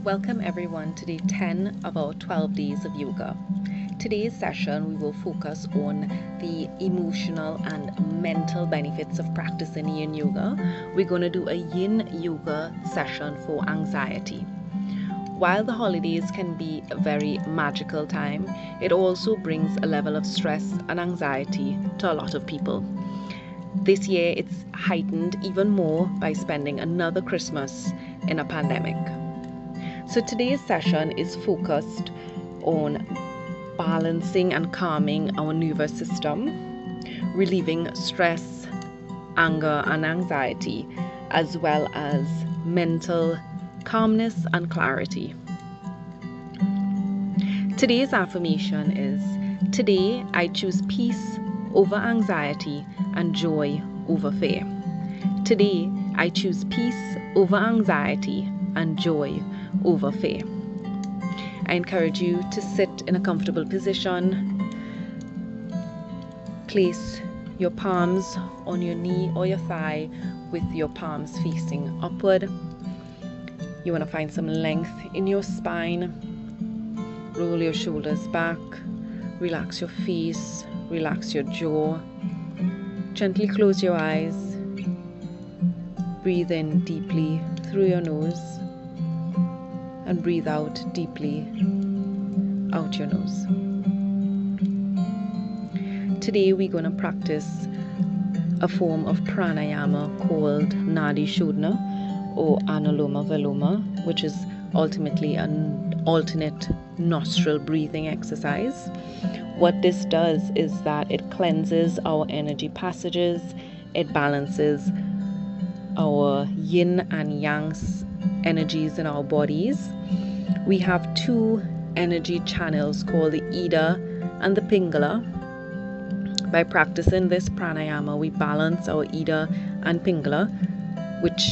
Welcome everyone to day 10 of our 12 days of yoga. Today's session we will focus on the emotional and mental benefits of practicing Yin Yoga. We're going to do a Yin Yoga session for anxiety. While the holidays can be a very magical time, it also brings a level of stress and anxiety to a lot of people. This year it's heightened even more by spending another Christmas in a pandemic. So today's session is focused on balancing and calming our nervous system, relieving stress, anger and anxiety, as well as mental calmness and clarity. Today's affirmation is, today I choose peace over anxiety and joy over fear. Today I choose peace over anxiety and joy over fear. I encourage you to sit in a comfortable position. Place your palms on your knee or your thigh with your palms facing upward. You want to find some length in your spine. Roll your shoulders back. Relax your face. Relax your jaw. Gently close your eyes. Breathe in deeply through your nose. And breathe out deeply out your nose. Today we're going to practice a form of pranayama called Nadi Shodhana or Anuloma Viloma, which is ultimately an alternate nostril breathing exercise. What this does is that it cleanses our energy passages, it balances our yin and yang energies in our bodies. We have two energy channels called the Ida and the Pingala. By practicing this pranayama, we balance our Ida and Pingala, which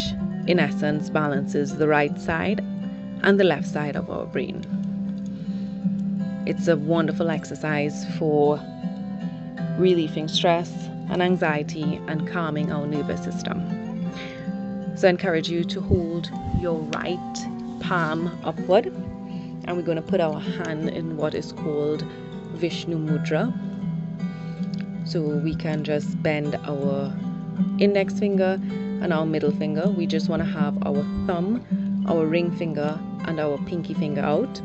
in essence balances the right side and the left side of our brain. It's a wonderful exercise for relieving stress and anxiety and calming our nervous system. So I encourage you to hold your right palm upward, and we're going to put our hand in what is called Vishnu Mudra. So we can just bend our index finger and our middle finger. We just want to have our thumb, our ring finger and our pinky finger out.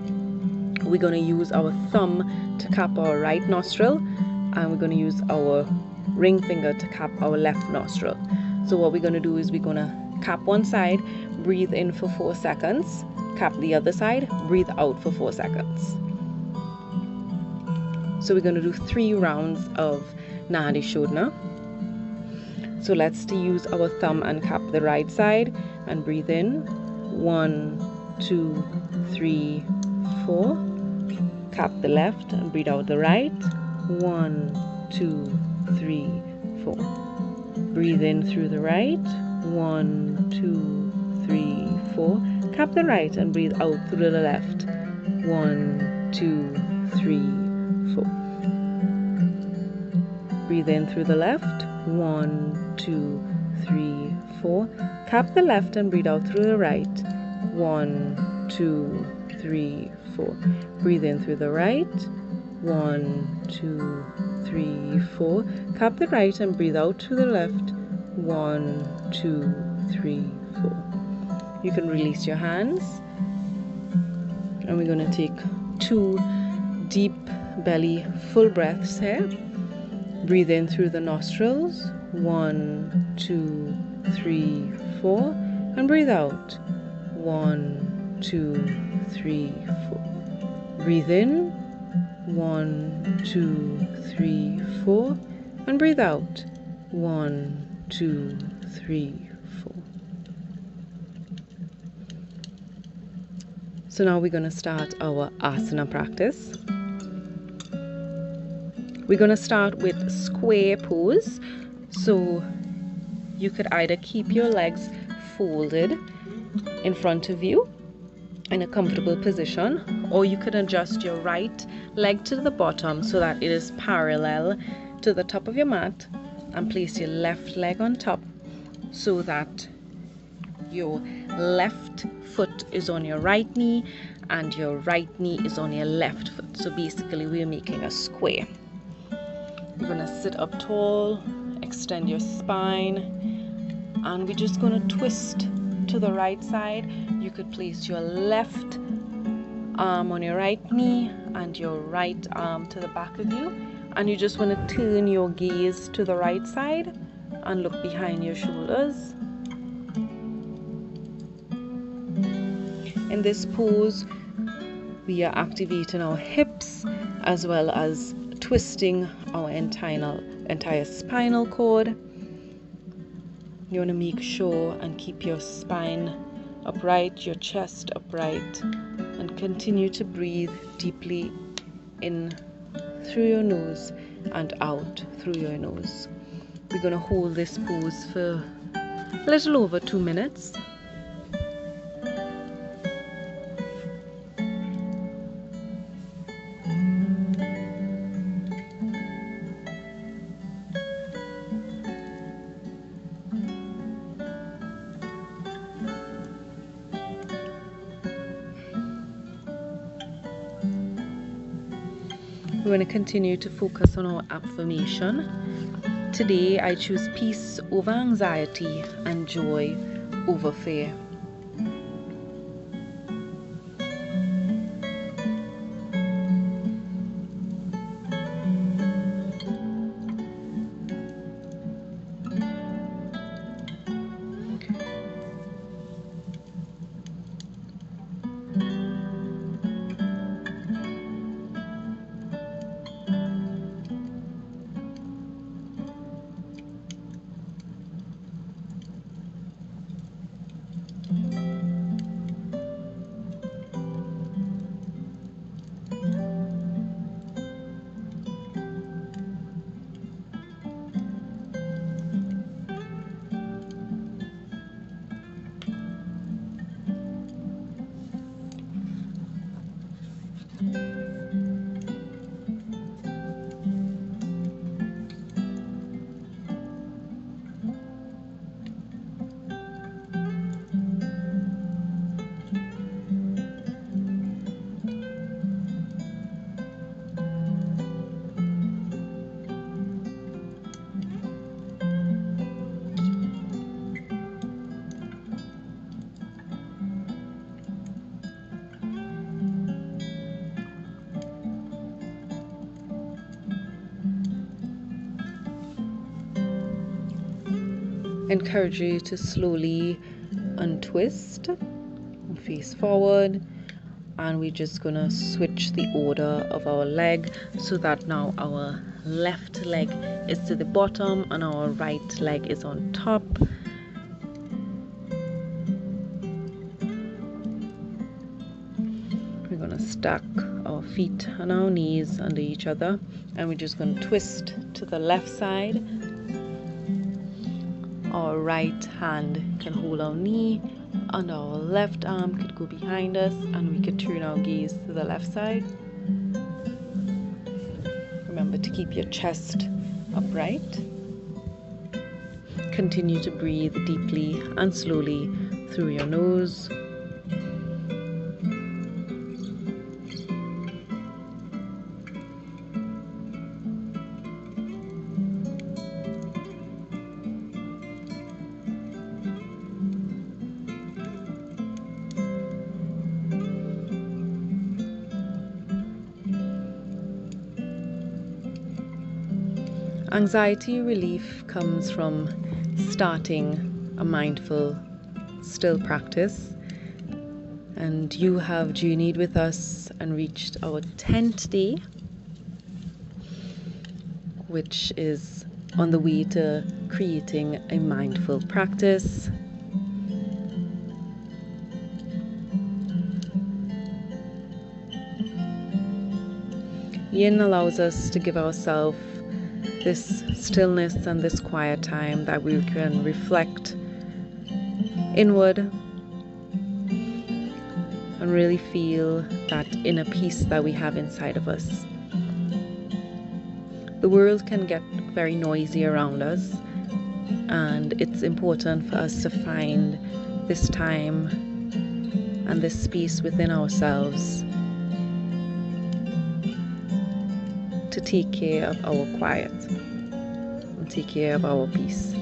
We're going to use our thumb to cap our right nostril, and we're going to use our ring finger to cap our left nostril. So what we're going to do is we're going to cap one side, breathe in for 4 seconds, cap the other side, breathe out for 4 seconds. So we're going to do 3 rounds of Nadi Shodhana. So let's use our thumb and cap the right side and breathe in. 1, 2, 3, 4. Cap the left and breathe out the right. 1, 2, 3, 4. Breathe in through the right. 1, 2, 3, 4. Cap the right and breathe out through the left. 1, 2, 3, 4. Breathe in through the left. 1, 2, 3, 4. Cap the left and breathe out through the right. 1, 2, 3, 4. Breathe in through the right. 1, 2, 3, 4. Cap the right and breathe out through the left. 1, 2, 3, 4. You can release your hands, and we're going to take 2 deep belly full breaths here. Breathe in through the nostrils. 1, 2, 3, 4, and breathe out. 1, 2, 3, 4. Breathe in. 1, 2, 3, 4, and breathe out. 1, 2, 3, 4. So now we're going to start our asana practice. We're going to start with square pose. So you could either keep your legs folded in front of you in a comfortable position, or you could adjust your right leg to the bottom so that it is parallel to the top of your mat, and place your left leg on top so that your left foot is on your right knee and your right knee is on your left foot. So basically we're making a square. You're going to sit up tall, extend your spine, and we're just going to twist to the right side. You could place your left arm on your right knee and your right arm to the back of you, and you just want to turn your gaze to the right side and look behind your shoulders. In this pose, we are activating our hips as well as twisting our entire spinal cord. You want to make sure and keep your spine upright, your chest upright, and continue to breathe deeply in through your nose and out through your nose. We're going to hold this pose for a little over 2 minutes. We're going to continue to focus on our affirmation. Today I choose peace over anxiety and joy over fear. Encourage you to slowly untwist and face forward, and we're just gonna switch the order of our leg so that now our left leg is to the bottom and our right leg is on top. We're gonna stack our feet and our knees under each other, and we're just gonna twist to the left side. Our right hand can hold our knee and our left arm could go behind us, and we could turn our gaze to the left side. Remember to keep your chest upright. Continue to breathe deeply and slowly through your nose. Anxiety relief comes from starting a mindful, still practice, and you have journeyed with us and reached our 10th day, which is on the way to creating a mindful practice. Yin allows us to give ourselves this stillness and this quiet time that we can reflect inward and really feel that inner peace that we have inside of us. The world can get very noisy around us, and it's important for us to find this time and this space within ourselves to take care of our quiet and take care of our peace.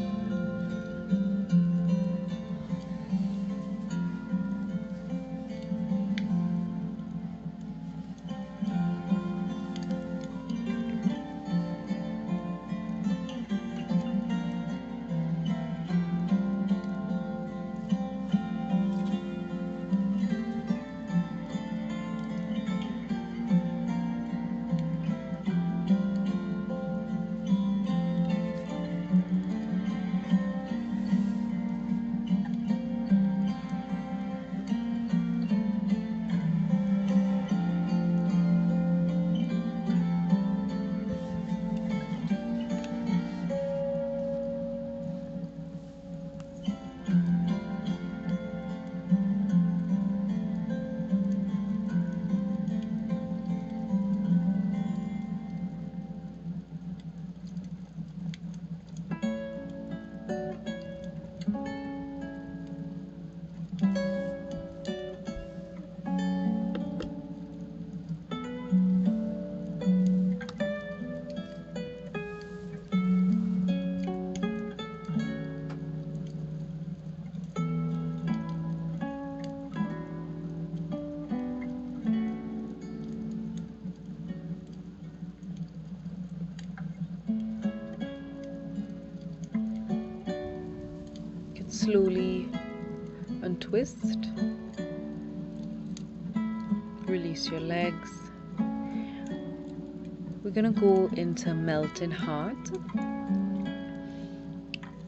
Slowly untwist, release your legs. We're gonna go into melting heart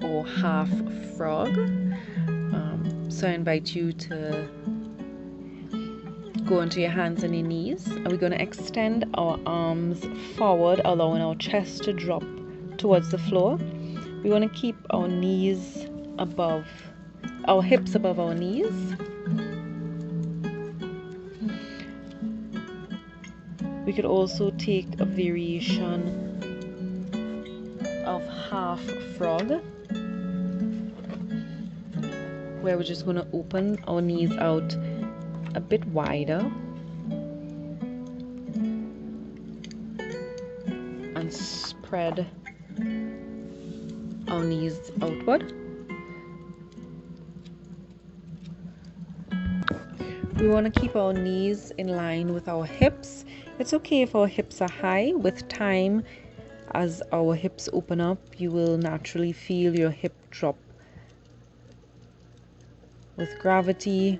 or half frog. So I invite you to go onto your hands and your knees, and we're gonna extend our arms forward, allowing our chest to drop towards the floor. We want to keep our knees above, our hips above our knees. We could also take a variation of half frog, where we're just going to open our knees out a bit wider and spread our knees outward. We want to keep our knees in line with our hips. It's okay if our hips are high. With time, as our hips open up, you will naturally feel your hip drop with gravity.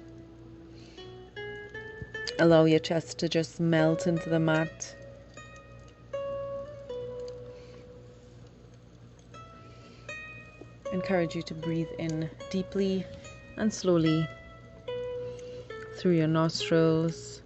Allow your chest to just melt into the mat. Encourage you to breathe in deeply and slowly through your nostrils.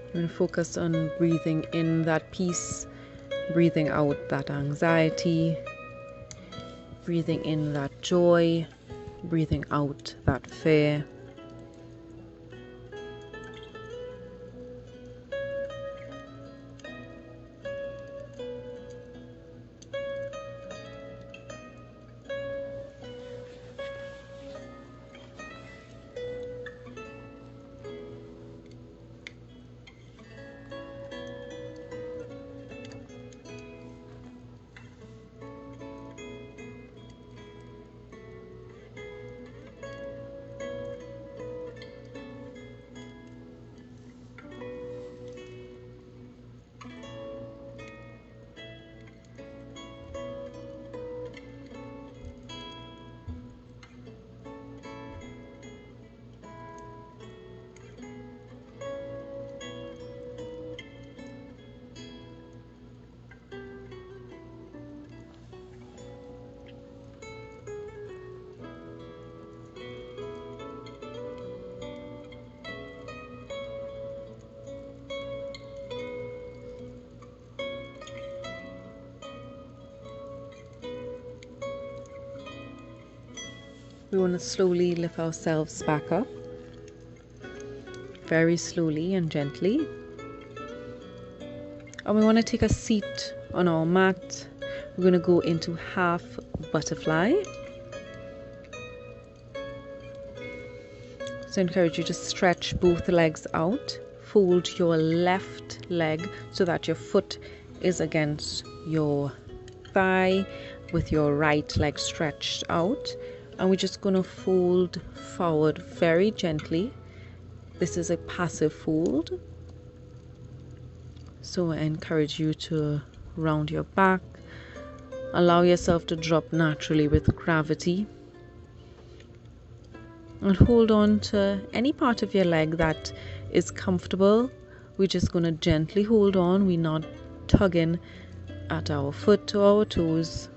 You're going to focus on breathing in that peace, breathing out that anxiety, breathing in that joy, breathing out that fear. We want to slowly lift ourselves back up, very slowly and gently. And we want to take a seat on our mat. We're going to go into half butterfly. So I encourage you to stretch both legs out. Fold your left leg so that your foot is against your thigh with your right leg stretched out. And we're just going to fold forward very gently. This is a passive fold. So I encourage you to round your back. Allow yourself to drop naturally with gravity. And hold on to any part of your leg that is comfortable. We're just going to gently hold on. We're not tugging at our foot or our toes.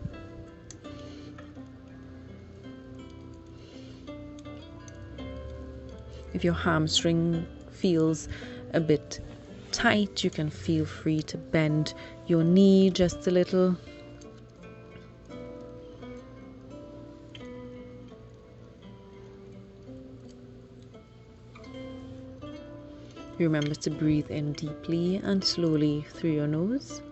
If your hamstring feels a bit tight, you can feel free to bend your knee just a little. Remember to breathe in deeply and slowly through your nose.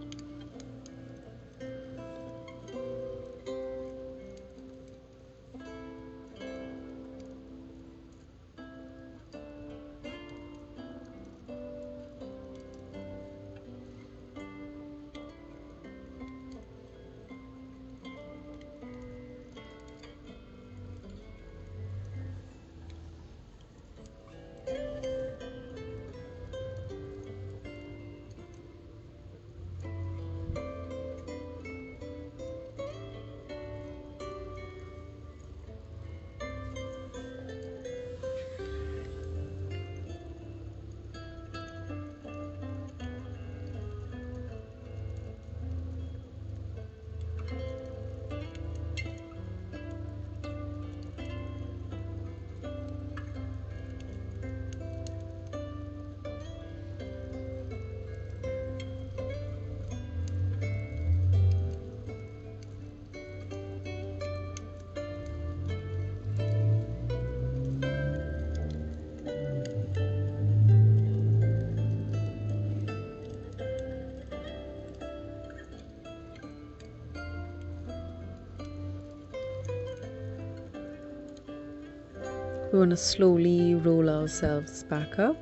We're going to slowly roll ourselves back up.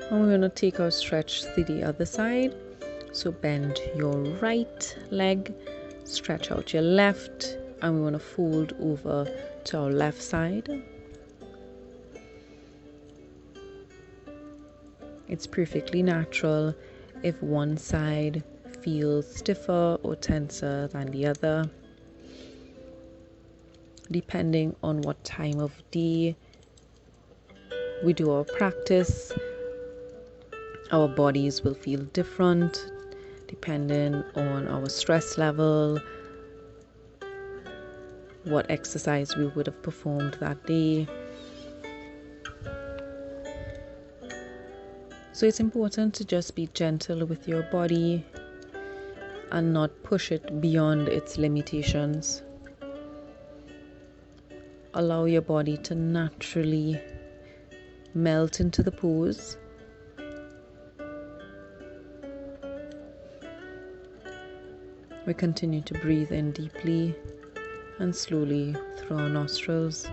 And we're going to take our stretch to the other side. So bend your right leg, stretch out your left, and we want to fold over to our left side. It's perfectly natural if one side feels stiffer or tenser than the other. Depending on what time of day we do our practice, our bodies will feel different depending on our stress level, what exercise we would have performed that day. So it's important to just be gentle with your body and not push it beyond its limitations. Allow your body to naturally melt into the pose. We continue to breathe in deeply and slowly through our nostrils.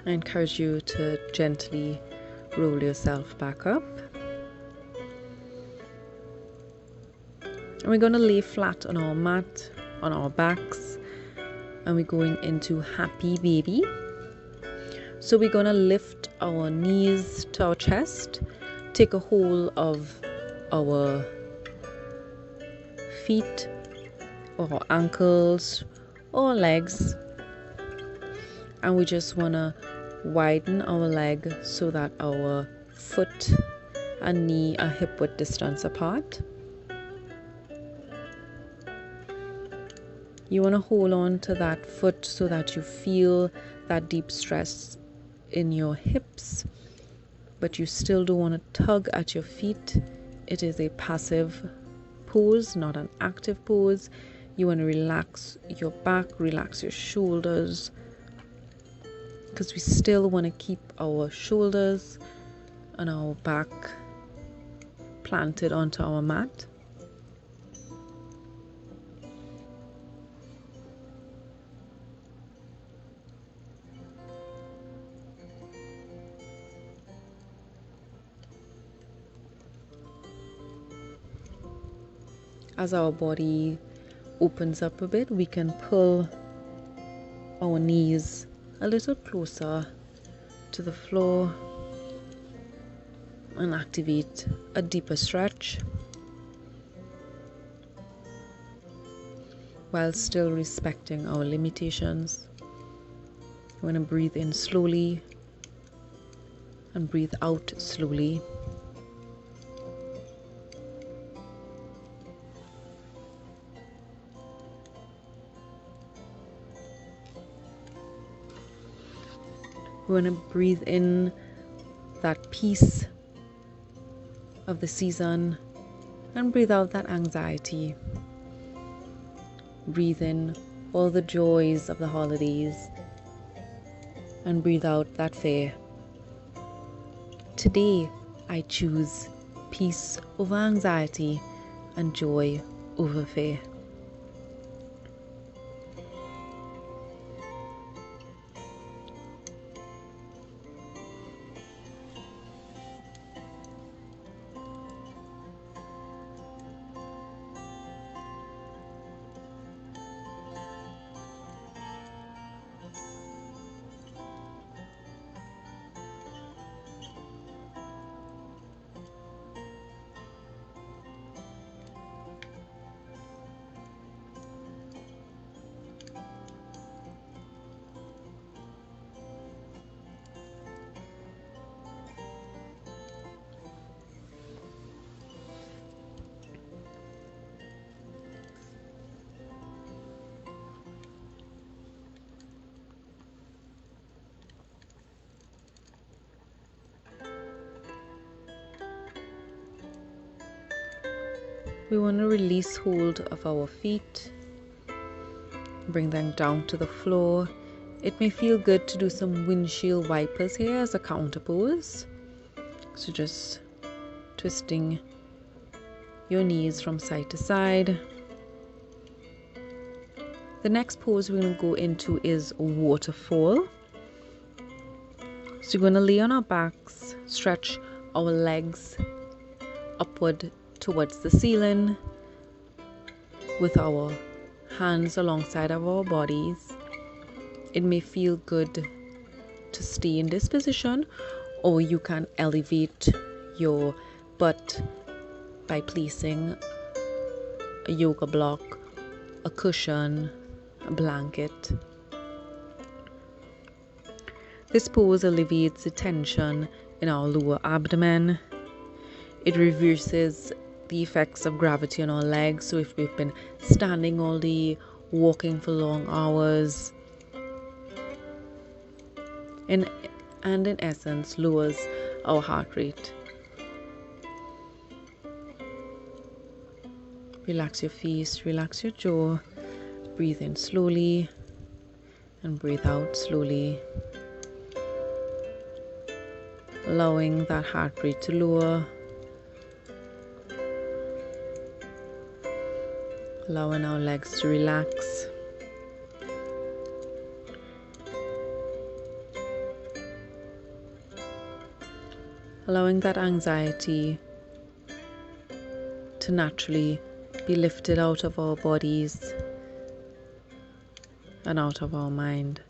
I encourage you to gently roll yourself back up. And we're going to lay flat on our mat, on our backs, and we're going into happy baby. So we're going to lift our knees to our chest, take a hold of our feet or ankles or legs, and we just want to widen our leg so that our foot and knee are hip width distance apart. You want to hold on to that foot so that you feel that deep stress in your hips, but you still don't want to tug at your feet. It is a passive pose, not an active pose. You want to relax your back, relax your shoulders, because we still want to keep our shoulders and our back planted onto our mat. As our body opens up a bit, we can pull our knees a little closer to the floor and activate a deeper stretch while still respecting our limitations. We want to breathe in slowly and breathe out slowly. We want to breathe in that peace of the season and breathe out that anxiety. Breathe in all the joys of the holidays and breathe out that fear. Today, I choose peace over anxiety and joy over fear. We want to release hold of our feet, bring them down to the floor. It may feel good to do some windshield wipers here as a counter pose. So just twisting your knees from side to side. The next pose we're going to go into is waterfall. So we're going to lay on our backs, stretch our legs upward towards the ceiling with our hands alongside of our bodies. It may feel good to stay in this position, or you can elevate your butt by placing a yoga block, a cushion, a blanket. This pose alleviates the tension in our lower abdomen. It reverses the effects of gravity on our legs. So if we've been standing all day, walking for long hours, and in essence lowers our heart rate. Relax your face, relax your jaw. Breathe in slowly and breathe out slowly, allowing that heart rate to lower, allowing our legs to relax. allowing that anxiety to naturally be lifted out of our bodies and out of our mind.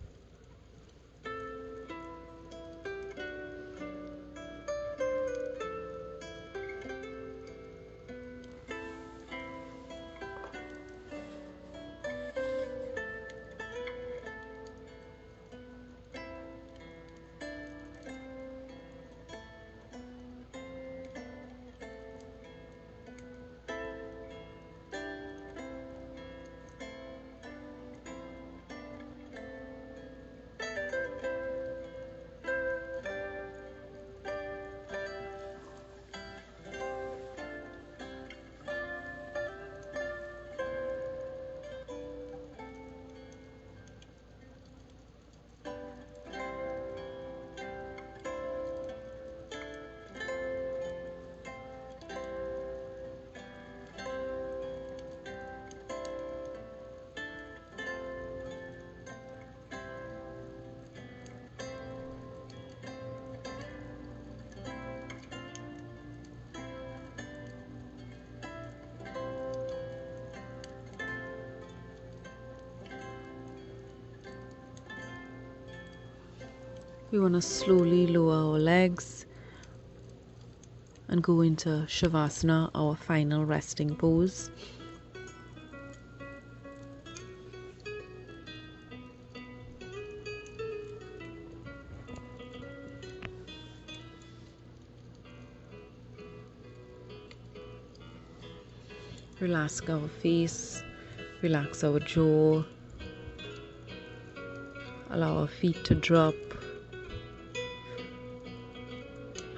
We want to slowly lower our legs and go into Shavasana, our final resting pose. Relax our face, relax our jaw, allow our feet to drop.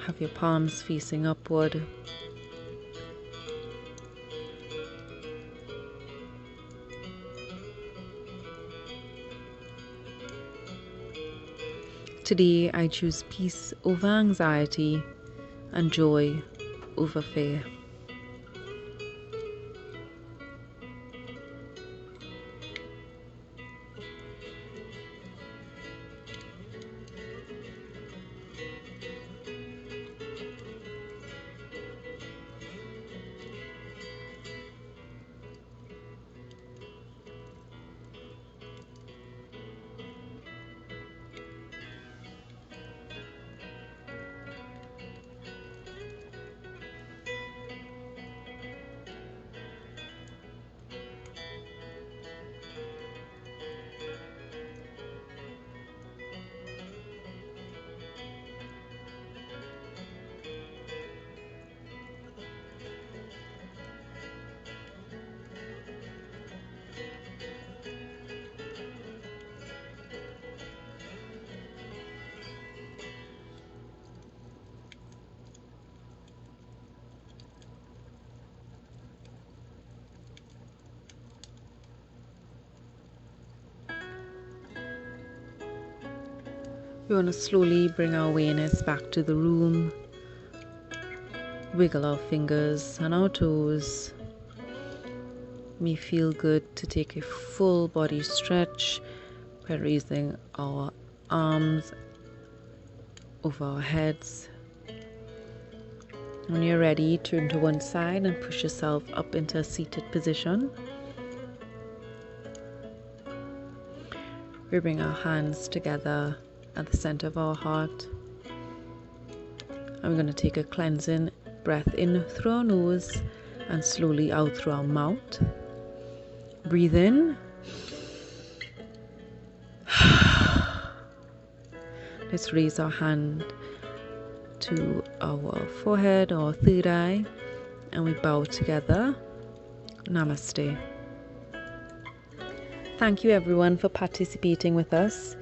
Have your palms facing upward. Today I choose peace over anxiety and joy over fear. We want to slowly bring our awareness back to the room. Wiggle our fingers and our toes. It may feel good to take a full body stretch by raising our arms over our heads. When you're ready, turn to one side and push yourself up into a seated position. We bring our hands together at the center of our heart. And we're going to take a cleansing breath in through our nose and slowly out through our mouth. Breathe in. Let's raise our hand to our forehead or third eye and we bow together. Namaste. Thank you everyone for participating with us.